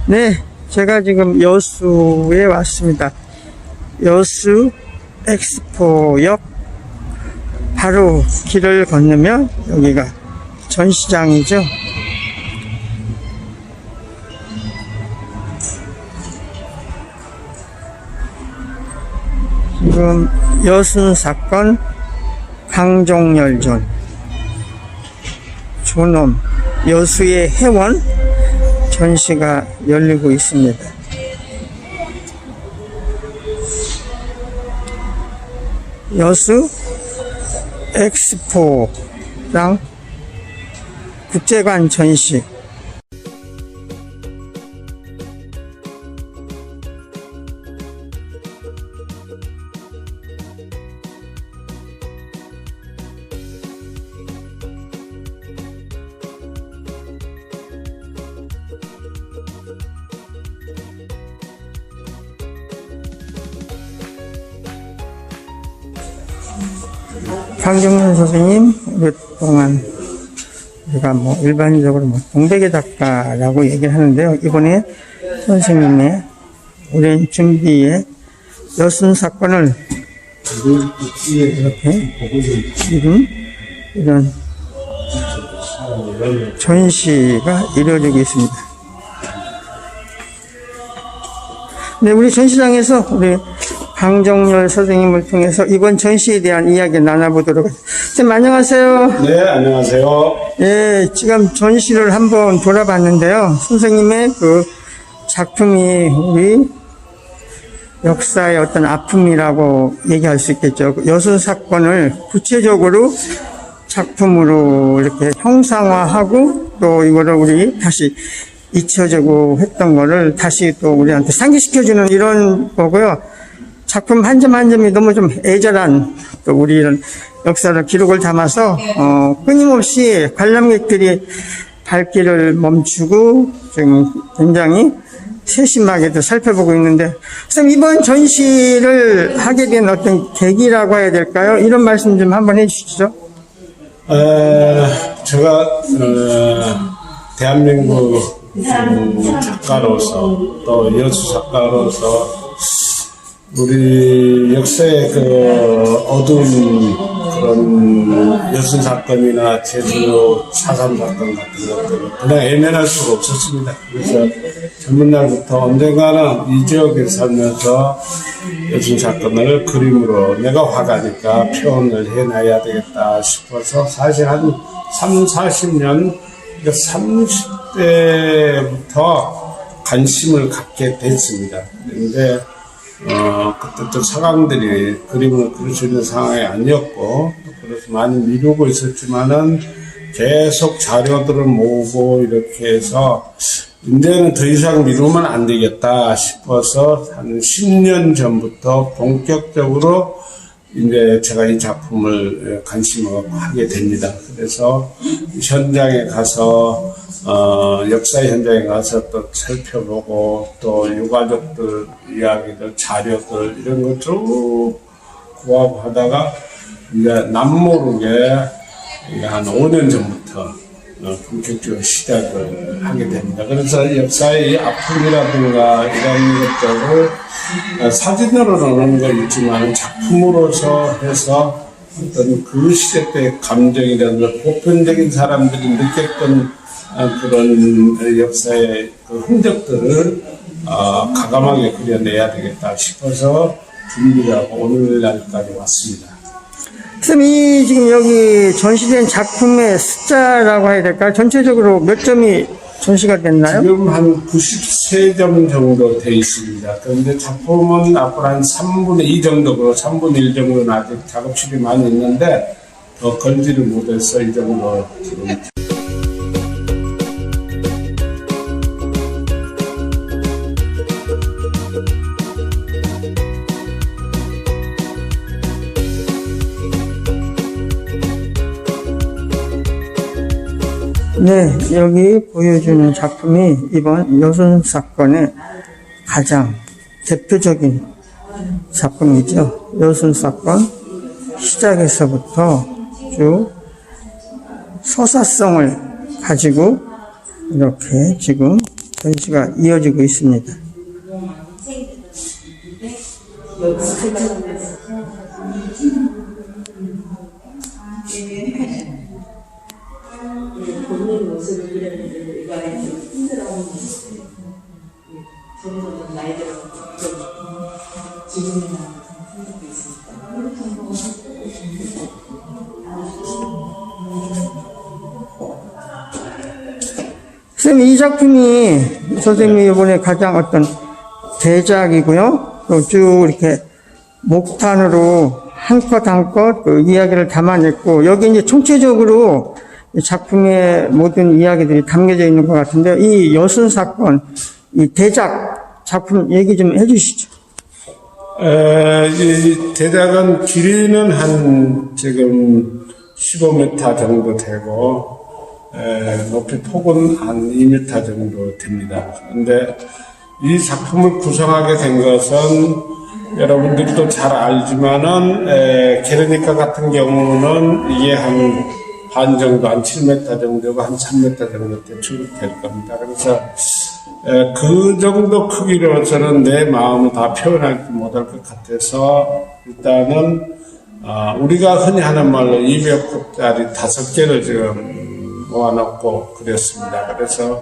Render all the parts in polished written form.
네, 제가 지금 여수에 왔습니다. 여수 엑스포역 바로 길을 건너면 여기가 전시장이죠. 지금 여순사건 강종열전 존엄 여수의 해원 전시가 열리고 있습니다. 여수 엑스포랑 국제관 전시. 강정윤 선생님, 오랫동안 우리가 일반적으로 동백의 작가라고 얘기를 하는데요. 이번에 선생님의 오랜 준비에 여순사건을 이렇게 이런 전시가 이루어지고 있습니다. 네, 우리 전시장에서 우리 강정열 선생님을 통해서 이번 전시에 대한 이야기 나눠보도록 하겠습니다. 선생님 안녕하세요. 네, 안녕하세요. 네, 지금 전시를 한번 돌아봤는데요. 선생님의 그 작품이 우리 역사의 어떤 아픔이라고 얘기할 수 있겠죠. 여순 사건을 구체적으로 작품으로 이렇게 형상화하고 또 이거를 우리 다시 잊혀지고 했던 거를 다시 또 우리한테 상기시켜주는 이런 거고요. 작품 한 점 한 점이 너무 좀 애절한 또 우리 이런 역사를 기록을 담아서 끊임없이 관람객들이 발길을 멈추고 지금 굉장히 세심하게도 살펴보고 있는데, 선생님 이번 전시를 하게 된 어떤 계기라고 해야 될까요? 이런 말씀 좀 한번 해주시죠. 제가 대한민국 작가로서 또 여수 작가로서 우리 역사의 그 어두운 그런 여순 사건이나 제주 4.3 사건 같은 것들을 그냥 외면할 수가 없었습니다. 그래서 젊은 날부터 언젠가는 이 지역에 살면서 여순 사건을 그림으로 내가 화가니까 표현을 해놔야 되겠다 싶어서 사실 한 30-40년, 30대부터 관심을 갖게 됐습니다. 그런데 그때 또 서강들이 그림을 그릴 수 있는 상황이 아니었고, 그래서 많이 미루고 있었지만은 계속 자료들을 모으고 이렇게 해서 이제는 더 이상 미루면 안 되겠다 싶어서 한 10년 전부터 본격적으로 이제 제가 이 작품을 관심을 하게 됩니다. 그래서 현장에 가서 역사 현장에 가서 또 살펴보고 또 유가족들 이야기들 자료들 이런 거 쭉 구하고 하다가 이제 남모르게 한 5년 전부터 본격적으로 시작을 하게 됩니다. 그래서 역사의 아픔이라든가 이런 것들을 사진으로는 거 있지만 작품으로서 해서 어떤 그 시대 때 감정이라든가 보편적인 사람들이 느꼈던 그런 역사의 그 흔적들을 가감하게 그려내야 되겠다 싶어서 준비하고 오늘날까지 왔습니다. 선생님이 지금 여기 전시된 작품의 숫자라고 해야 될까요? 전체적으로 몇 점이 전시가 됐나요? 지금 한 93점 정도 되어 있습니다. 그런데 작품은 앞으로 한 3분의 2 정도로 3분의 1 정도는 아직 작업실이 많이 있는데 더 걸지를 못해서 이 정도 지금. 네, 여기 보여주는 작품이 이번 여순 사건의 가장 대표적인 작품이죠. 여순 사건 시작에서부터 쭉 서사성을 가지고 이렇게 지금 전시가 이어지고 있습니다. 본인 모습을 그렸는데 이거는 좀 힘들어하는 모습. 점점 나이 들어서 지금이나 생각도 있습니다. 선생님, 이 작품이 선생님이 이번에 가장 어떤 대작이고요. 또 쭉 이렇게 목탄으로 한 컷 한 컷 그 이야기를 담아냈고, 여기 이제 총체적으로 이 작품의 모든 이야기들이 담겨져 있는 것 같은데, 이 여순 사건, 이 대작 작품 얘기 좀 해주시죠. 이 대작은 길이는 한 지금 15m 정도 되고, 높이 폭은 한 2m 정도 됩니다. 그런데 이 작품을 구성하게 된 것은 여러분들도 잘 알지만은, 게르니카 같은 경우는 이게 한 정도, 한 7m 정도가 한 3m 정도 대충 될 겁니다. 그래서, 그 정도 크기로서는 내 마음을 다 표현하지 못할 것 같아서, 일단은, 우리가 흔히 하는 말로 200幅짜리 5개를 지금 모아놓고 그렸습니다. 그래서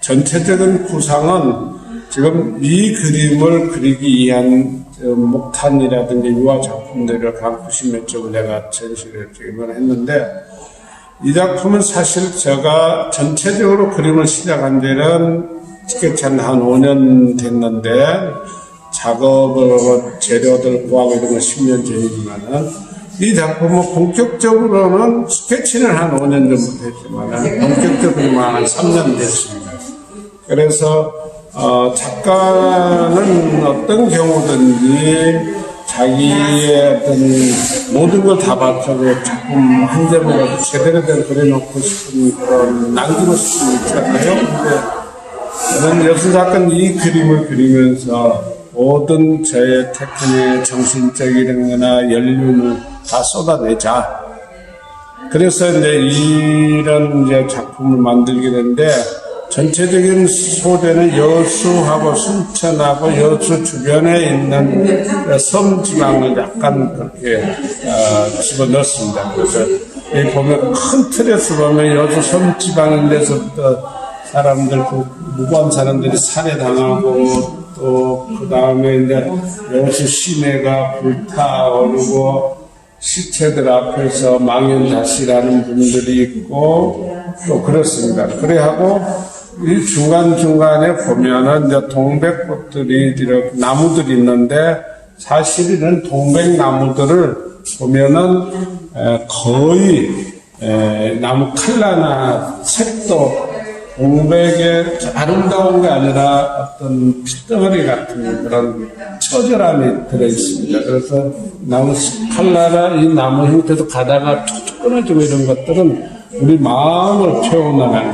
전체적인 구상은 지금 이 그림을 그리기 위한 목탄이라든지 유화 작품들을 한 90몇 점을 내가 전시를 지금 했는데, 이 작품은 사실 제가 전체적으로 그림을 시작한 데는 티켓한 한 5년 됐는데, 작업을, 재료들 구하고 이런 건 10년 전이지만은, 이 작품은 본격적으로는 스케치는 한 5년 전부터 했지만은, 본격적으로만 한 3년 됐습니다. 그래서, 작가는 어떤 경우든지 자기의 어떤 모든 걸 다 바쳐서 작품 한 점이라도 제대로 된 그려놓고 싶은 그런 남기고 싶은 게 있잖아요. 근데 저는 여순 사건 이 그림을 그리면서 모든 저의 테크닉, 정신적인 거나 연륜을 다 쏟아내자. 그래서 이제 이런 이제 작품을 만들게 됐는데, 전체적인 소재는 여수하고 순천하고 여수 주변에 있는 섬 지방을 약간 그렇게 집어넣습니다. 그래서 여기 보면 큰 틀에서 보면 여수 섬 지방인 데서부터 사람들, 무고한 사람들이 살해당하고, 또 그 다음에 이제 여수 시내가 불타오르고, 시체들 앞에서 망연자실하는 분들이 있고, 또 그렇습니다. 그래하고 이 중간중간에 보면은 이제 동백꽃들이 이렇게 나무들이 있는데, 사실은 동백나무들을 보면은 거의 나무 칼라나 색도 동백의 아름다운 게 아니라 어떤 핏덩어리 같은 그런 처절함이 들어있습니다. 그래서 나무 칼라나 이 나무 형태도 가다가 툭툭 끊어지고 이런 것들은 우리 마음을 표현하는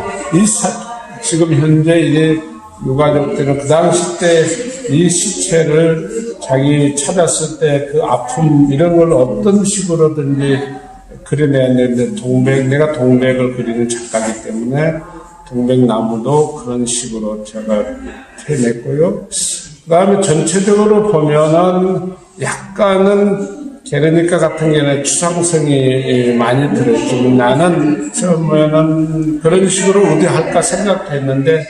지금 현재 이제 유가족들은 그 당시 때 이 시체를 자기 찾았을 때 그 아픔 이런 걸 어떤 식으로든지 그려내는데 내가 동백을 그리는 작가이기 때문에 동백나무도 그런 식으로 제가 해냈고요. 그 다음에 전체적으로 보면은 약간은 게르니카 같은 경우는 추상성이 많이 들어있지만, 나는 처음에는 그런 식으로 어디 할까 생각했는데,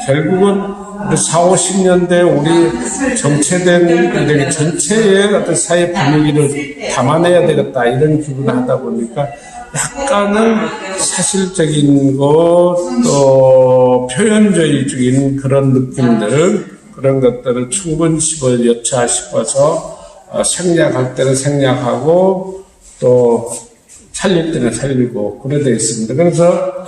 결국은 우리 40, 50년대 우리 정체된 이런 전체의 어떤 사회 분위기를 담아내야 되겠다 이런 기분을 하다 보니까 약간은 사실적인 것, 또 표현주의적인 그런 느낌들, 그런 것들을 충분히 여차 싶어서 생략할 때는 생략하고 또 살릴 때는 살리고 그래 되어 있습니다. 그래서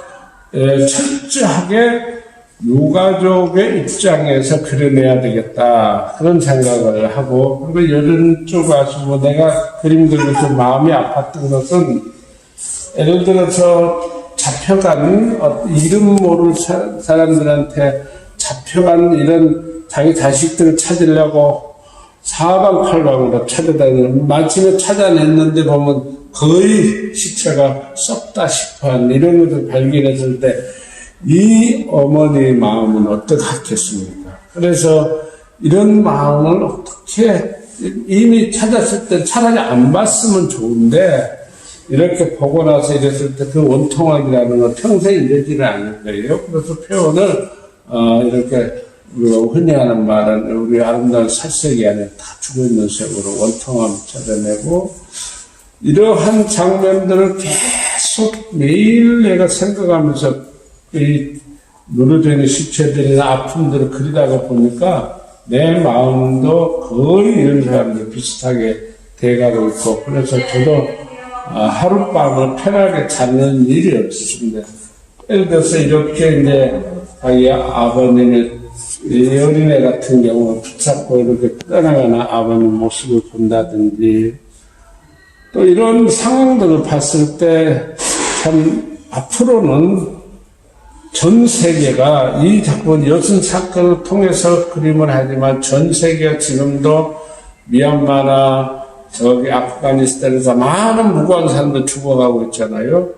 철저하게 유가족의 입장에서 그려내야 되겠다 그런 생각을 하고, 그리고 이런 쪽 가지고 내가 그림 그리면서 마음이 아팠던 것은, 예를 들어서 잡혀간 이름 모를 사람들한테 잡혀간 이런 자기 자식들을 찾으려고 사방팔방으로 찾아다니는, 마침에 찾아냈는데 보면 거의 시체가 썩다 싶은 이런 것을 발견했을 때 이 어머니 마음은 어떡하겠습니까? 그래서 이런 마음을 어떻게 이미 찾았을 때 차라리 안 봤으면 좋은데 이렇게 보고 나서 이랬을 때 그 원통함이라는 건 평생 이러지는 않을 거예요. 그래서 표현을 이렇게 우리가 흔히 하는 말은 우리 아름다운 살색이 아니라 다 죽어있는 색으로 원통함 찾아내고 이러한 장면들을 계속 매일 내가 생각하면서 이 누르져 있는 시체들이나 아픔들을 그리다가 보니까 내 마음도 거의 이런 사람들 비슷하게 돼가고 있고 그래서 저도 하룻밤을 편하게 자는 일이 없습니다. 예를 들어서 이렇게 이제 자기 아버님의 이 어린애 같은 경우는 붙잡고 이렇게 떠나가는 아버님 모습을 본다든지 또 이런 상황들을 봤을 때 참 앞으로는 전 세계가 이 작품 여순 사건을 통해서 그림을 하지만 전 세계가 지금도 미얀마나 저기 아프가니스탄에서 많은 무고한 사람들 죽어가고 있잖아요.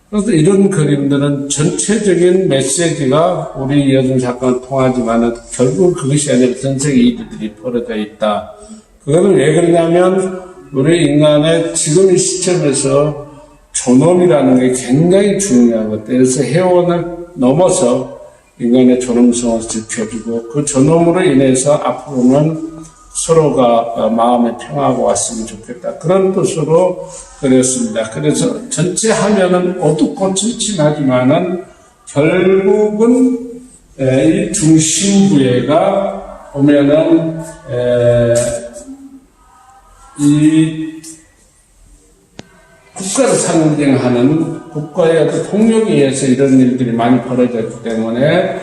그래서 이런 그림들은 전체적인 메시지가 우리 여순 사건을 통하지만은 결국 그것이 아니라 전 세계 일들이 벌어져 있다. 그거는 왜 그러냐면 우리 인간의 지금 이 시점에서 존엄이라는 게 굉장히 중요하거든요. 그래서 해원을 넘어서 인간의 존엄성을 지켜주고 그 존엄으로 인해서 앞으로는 서로가 마음의 평화가 왔으면 좋겠다. 그런 뜻으로 그렸습니다. 그래서 전체 화면은 어둡고 침침하지만은 결국은 이 중심부에가 보면은 이 국가를 상징하는 국가의 어떤 폭력에 의해서 이런 일들이 많이 벌어졌기 때문에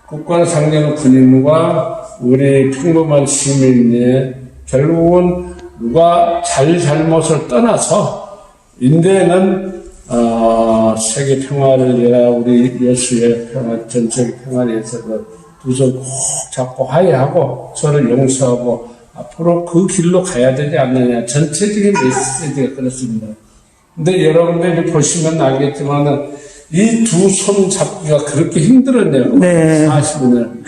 국가를 상징하는 군인과 우리 평범한 시민이 결국은 누가 잘못을 떠나서 인대는 세계 평화를 위해 우리 여수의 평화, 전체의 평화를 위해서 두 손 꼭 잡고 화해하고 서로 용서하고 앞으로 그 길로 가야 되지 않느냐. 전체적인 메시지가 그렇습니다. 근데 여러분들이 보시면 알겠지만은 이 두 손 잡기가 그렇게 힘들었네요. 네. 40년.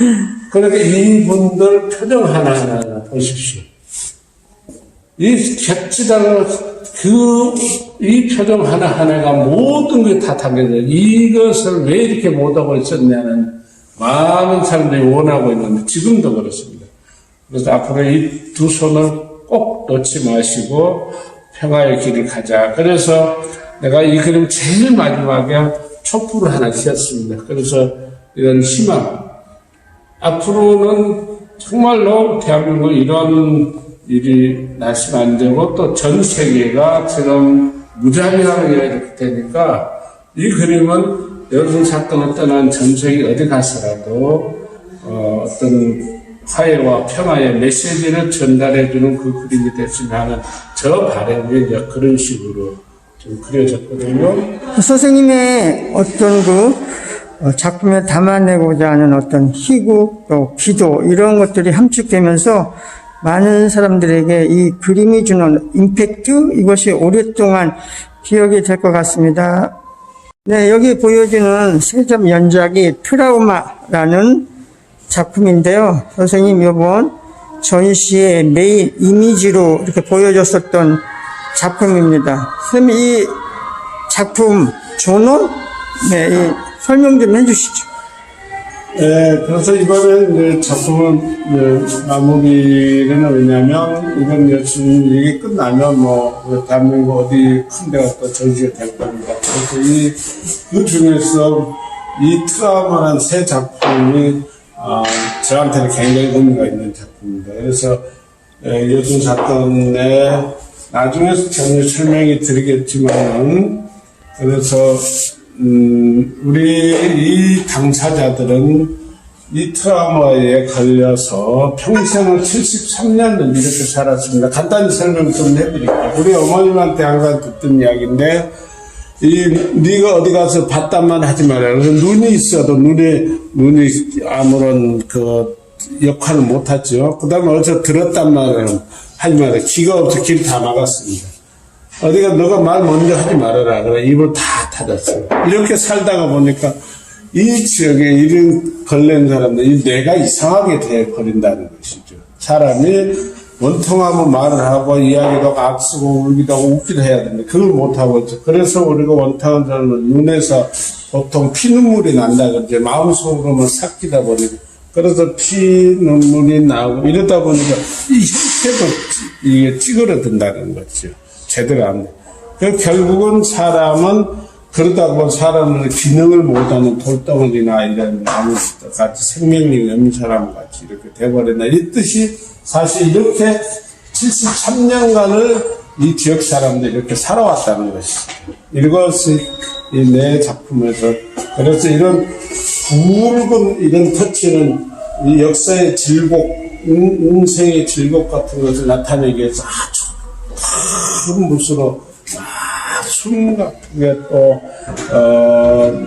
그러니까 이분들 표정 하나하나 보십시오. 이 겹치다가 이 표정 하나하나가 모든 게 다 담겨져요. 이것을 왜 이렇게 못하고 있었냐는 많은 사람들이 원하고 있는데 지금도 그렇습니다. 그래서 앞으로 이 두 손을 꼭 놓지 마시고 평화의 길을 가자. 그래서 내가 이 그림 제일 마지막에 촛불을 하나 씌웠습니다. 그래서 이런 희망. 앞으로는 정말로 대한민국 이런 일이 났으면 안 되고 또 전 세계가 지금 무자비하게 이렇게 되니까 이 그림은 여러분 사건을 떠난 전 세계 어디 가서라도 어떤 화해와 평화의 메시지를 전달해주는 그 그림이 됐으면 하는 저 바람이 이제 그런 식으로 좀 그려졌거든요. 선생님의 어떤 작품에 담아내고자 하는 어떤 희구, 또 기도, 이런 것들이 함축되면서 많은 사람들에게 이 그림이 주는 임팩트, 이것이 오랫동안 기억이 될 것 같습니다. 네, 여기 보여주는 세 점 연작이 트라우마라는 작품인데요. 선생님 이번 전시의 메인 이미지로 이렇게 보여줬었던 작품입니다. 선생님 이 작품 존엄? 네, 이 설명 좀 해주시죠. 네, 그래서 이번에 작품은 마무리는 왜냐면 이번 예술 이게 끝나면 대한민국 어디 큰 데 가서 전시가 될 겁니다. 그래서 그 중에서 이 트라우마라는 새 작품이 저한테는 굉장히 의미가 있는 작품입니다. 그래서 요즘 사건에 나중에 전혀 설명이 드리겠지만은 그래서 우리 이 당사자들은 이 트라우마에 걸려서 평생을 73년을 이렇게 살았습니다. 간단히 설명 좀 해드릴게요. 우리 어머님한테 항상 듣던 이야기인데 네가 어디 가서 봤단만 하지 말아요. 그래서 눈이 있어도 눈이 아무런 역할을 못 하죠. 그 다음에 어디서 들었단 말은 하지 말아요. 귀가 없어 길 다 막았습니다. 어디가 너가 말 먼저 하지 말아라. 그래 입을 다 닫았어요. 이렇게 살다가 보니까 이 지역에 이런 걸린 사람들, 이 뇌가 이상하게 돼버린다는 것이죠. 사람이 원통하면 말을 하고 이야기도 악쓰고 울기도 하고 웃기도 해야 되는데 그걸 못하고 있죠. 그래서 우리가 원통한 사람은 눈에서 보통 피눈물이 난다 그러죠. 마음속으로만 삭히다 보니까 그래서 피눈물이 나고 이러다 보니까 이 형태도 이게 찌그러든다는 거죠. 제대로 안 돼. 결국은 사람은 그러다 보면 사람은 기능을 못하는 돌덩어리나 이런 나무 같이 생명력이 없는 사람 같이 이렇게 돼버린다. 이 뜻이 사실 이렇게 73년간을 이 지역 사람들이 이렇게 살아왔다는 것이죠. 이것이 이 내 작품에서 그래서 이런 굵은 이런 터치는 이 역사의 질곡, 인생의 질곡 같은 것을 나타내기 위해서 아주 큰 붓으로 숨 같은 게 또,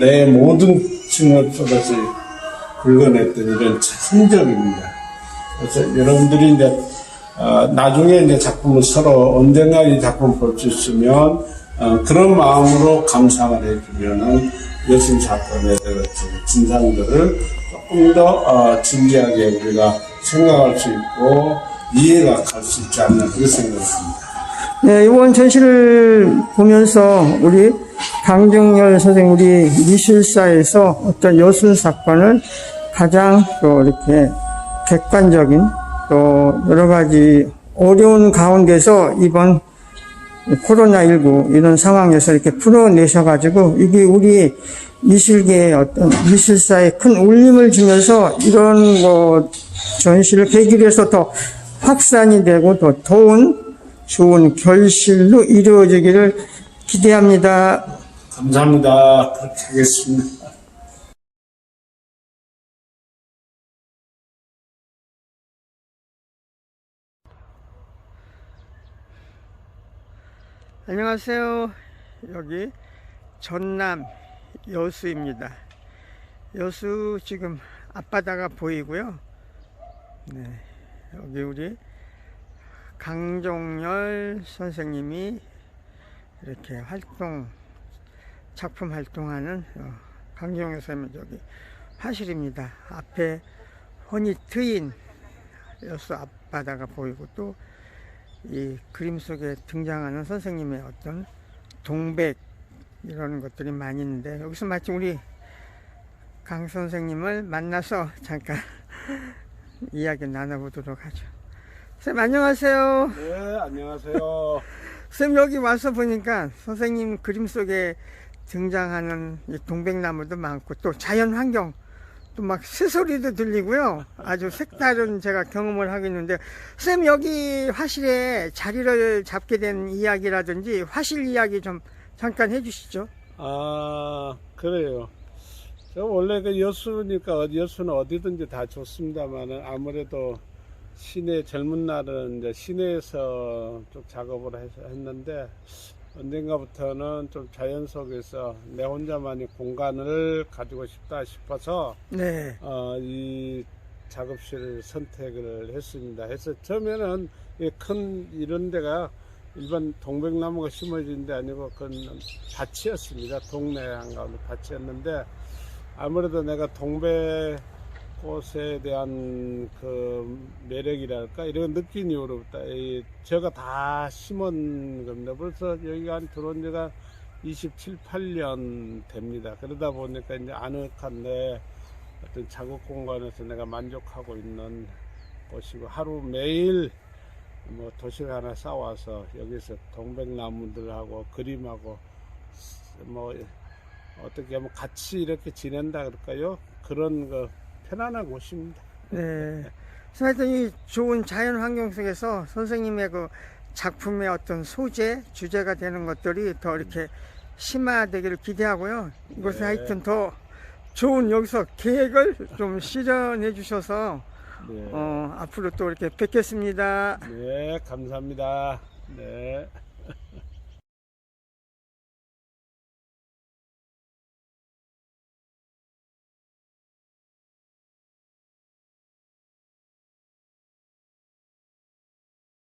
내 모든 층을 쏟아서 긁어냈던 이런 흔적입니다. 그래서 여러분들이 이제, 나중에 이제 작품을 서로 언젠가 이 작품을 볼 수 있으면, 그런 마음으로 감상을 해주면은 여신 사건에 대한 진상들을 조금 더, 진지하게 우리가 생각할 수 있고, 이해가 갈 수 있지 않나, 그렇게 생각합니다. 네, 이번 전시를 보면서 우리 강정열 선생님, 우리 미술사에서 어떤 여순 사건을 가장 또 이렇게 객관적인 또 여러 가지 어려운 가운데서 이번 코로나19 이런 상황에서 이렇게 풀어내셔가지고 이게 우리 미술계의 어떤 미술사에 큰 울림을 주면서 이런 거 전시를 계기로 해서 더 확산이 되고 더 좋은 결실로 이루어지기를 기대합니다. 감사합니다. 그렇게 하겠습니다. 안녕하세요. 여기 전남 여수입니다. 여수 지금 앞바다가 보이고요. 네, 여기 우리 강정열 선생님이 이렇게 작품 활동하는 강정열 선생님 여기 화실입니다. 앞에 혼이 트인 여수 앞바다가 보이고 또 이 그림 속에 등장하는 선생님의 어떤 동백 이런 것들이 많이 있는데 여기서 마침 우리 강 선생님을 만나서 잠깐 이야기 나눠보도록 하죠. 선생님 안녕하세요. 네, 안녕하세요. 선생님 여기 와서 보니까 선생님 그림 속에 등장하는 이 동백나무도 많고 또 자연환경 또 막 새소리도 들리고요. 아주 색다른 제가 경험을 하고 있는데 선생님 여기 화실에 자리를 잡게 된 이야기라든지 화실 이야기 좀 잠깐 해주시죠. 아, 그래요. 저 원래 그 여수니까 여수는 어디든지 다 좋습니다만은 아무래도 시내 젊은 날은 이제 시내에서 좀 작업을 했는데 언젠가부터는 좀 자연 속에서 내 혼자만의 공간을 가지고 싶다 싶어서 네. 이 작업실을 선택을 했습니다. 해서 처음에는 큰 이런 데가 일반 동백나무가 심어진 데 아니고 그건 밭이었습니다. 동네 한가운데 밭이었는데 아무래도 내가 동백꽃에 대한 그 매력이랄까 이런 느낀 이후로부터 제가 다 심은 겁니다. 벌써 여기가 들어온 지가 27, 8년 됩니다. 그러다 보니까 이제 아늑한 내 어떤 작업 공간에서 내가 만족하고 있는 곳이고 하루 매일 뭐 도시락 하나 싸와서 여기서 동백나무들하고 그림하고 뭐 어떻게 하면 같이 이렇게 지낸다 그럴까요? 그런 거 편안한 곳입니다. 네. 하여튼 이 좋은 자연 환경 속에서 선생님의 그 작품의 어떤 소재, 주제가 되는 것들이 더 이렇게 심화되기를 기대하고요. 이곳에 네. 하여튼 더 좋은 여기서 계획을 좀 실현해 주셔서 네. 앞으로 또 이렇게 뵙겠습니다. 네, 감사합니다. 네.